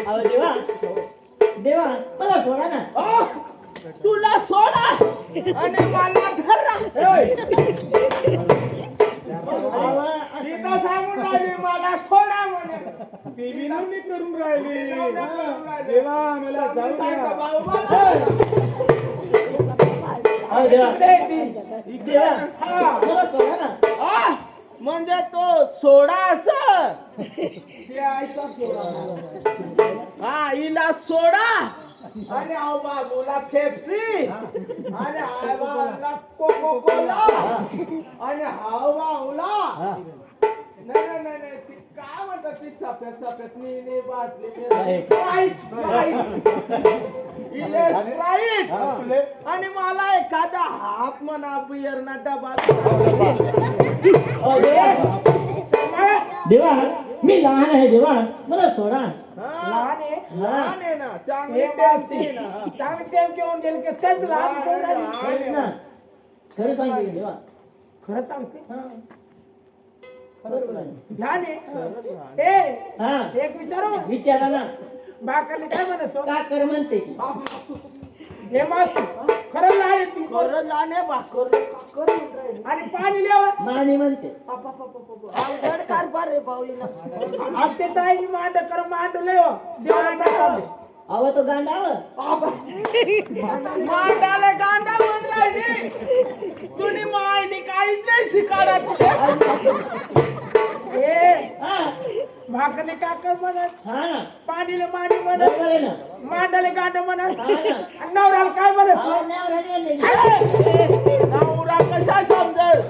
अहो देवा देवा मला सोडा ना. तुला सोडा आणि मला धरा. तिथं सांगून राहिली मला सोडा म्हणे. ती विनवणी करून राहिली. देवा मला जाऊ द्या. अहो देवा देवा मला सोडा ना. म्हणजे तो सोडा असं हा हिला सोडा आणि आव बाजूला पेप्सी आणि आव बाजूला कोको कोला आणि हाव बाजूला नाही नाही नाही नाही ती काय म्हणतात ती सफेद सफेद नी बाटली स्प्राईट आणि मला एखादा हात म्हणा बियरना डबा. देवा मी लहान आहे देवा मला सोडा. लहान आहे ना चांगली चांगली टाइम घेऊन गेले कसं काय तुला हात घेऊन राहिली? खरं सांगितलं देवा. खरं सांगते खरं ध्यान आहे. हा एक विचारू विचारा ना. बाकरली काय म्हणस का कर म्हणते की हे मास खरं लहान आहे तू खरं लहान आहे भाकर आणि पाणी लिहावा मानी म्हणते. अवघड कारभार आहे भाऊलीला. आते ताई मांड कर मांड लेवा देवाला प्रसाद दे. अहो तो गांडावं मांडाले गांडा म्हण राहिली. तुम्ही मायनी काहीच नाही शिकाडा तुला. ए हा भाकरले काकर म्हणस हा ना पाणीले मांडी म्हणस बरोबर आहे ना. मांडले गांड म्हणस हा ना. आणि नवऱ्याला काय म्हणस अहो, नवरा नाही म्हणले. नवरा कशा समजेल.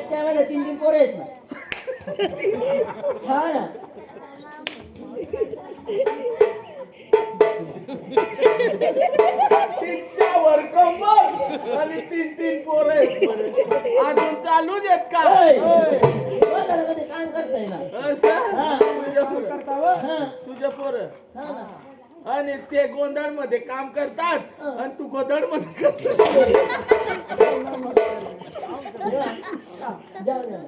त्यावेळेला 3 पोरं आहेत ना. हा ना. शिक्षावर कंबर आणि 3 पोरं आहेत. अजून चालूच आहेत का कधी काम करताय ना. असं हा. तुझ्या पोरं करता व हा तुझ्या पोरं हा ना. आणि ते गोंधळ मध्ये काम करतात आणि तू गोंधळ मध्ये करतात. देवा, जाऊ द्या.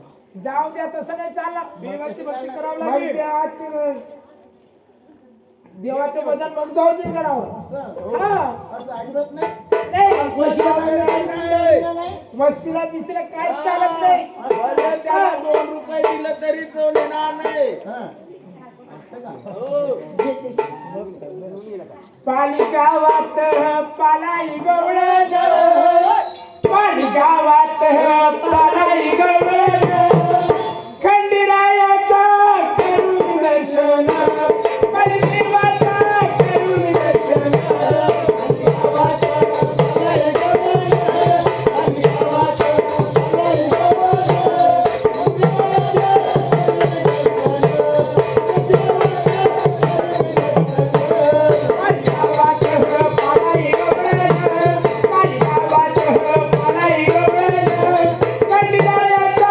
जाऊ द्या तसं नाही चालणार देवाची भक्ती करावी लागेल देवाचं भजन मग जाऊ दे गडावर हा असं अजिबात नाही. नाही म्हशीला बांधायला नाही. वस्तीला बिसीला काय चालत नाही भले त्याला 2 रुपये दिलं तरी तो नेणार नाही. हा. असं का? हो. पाली गावात पालाई गवळ पाली गावात पालाई गवळ खंडीरायाचा करून दर्शन देवाचा करून दर्शन पाली गावात पालाई गवळ खंडीरायाचा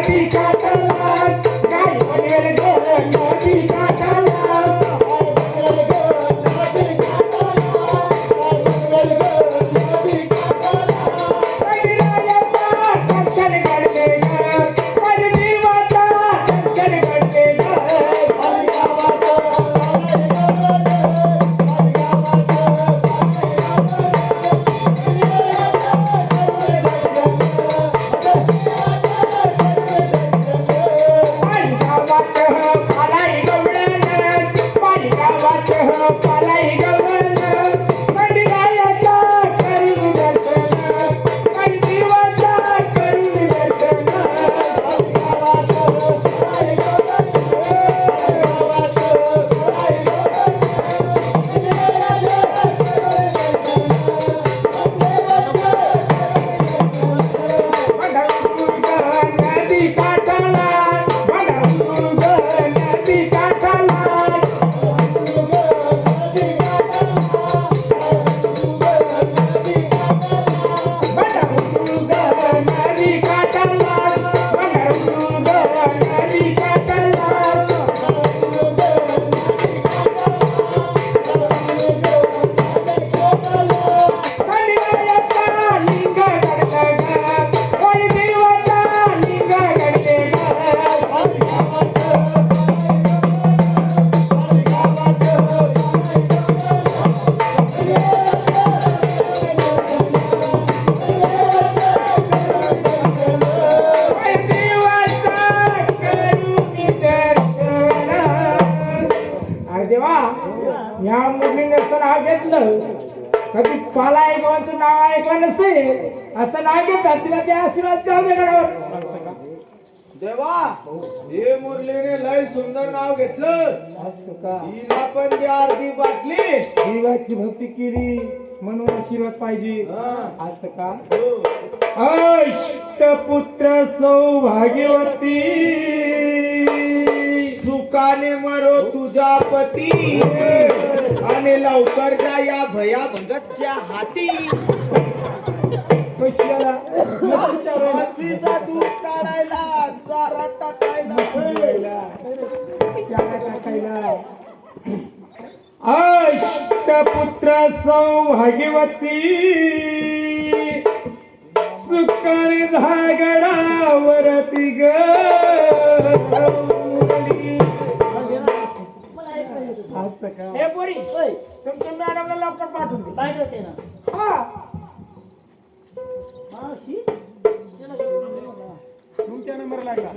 नदी काठाला गाय बनेल ग नदी काठाला या मुलीने असं नाव घेतलं कधी पालाई गावांचं नाव ऐकलं नसेल असं नाव घेतात तिला त्या आशीर्वाद जाऊ दे गडावर देवा हे मुरलीने लय सुंदर नाव घेतलं असं का हिला पण द्या अर्धी बाटली देवाची भक्ती केली म्हणून आशीर्वाद पाहिजे हा. असं का हो. अष्टपुत्र सौभाग्यवती सुखाने मरो तुझा पती आणि लवकर जा या भया भगतच्या हाती कशाला म्हशीचा दूध काढायला चारा टाकायला टाकायला अष्टपुत्र सौभाग्यवती सुखाने झागडावरती ग हे पोरी तुमच्या मॅडमला लवकर पाठवून दे काय करते ना हा मावशी तुमच्या नंबर लागला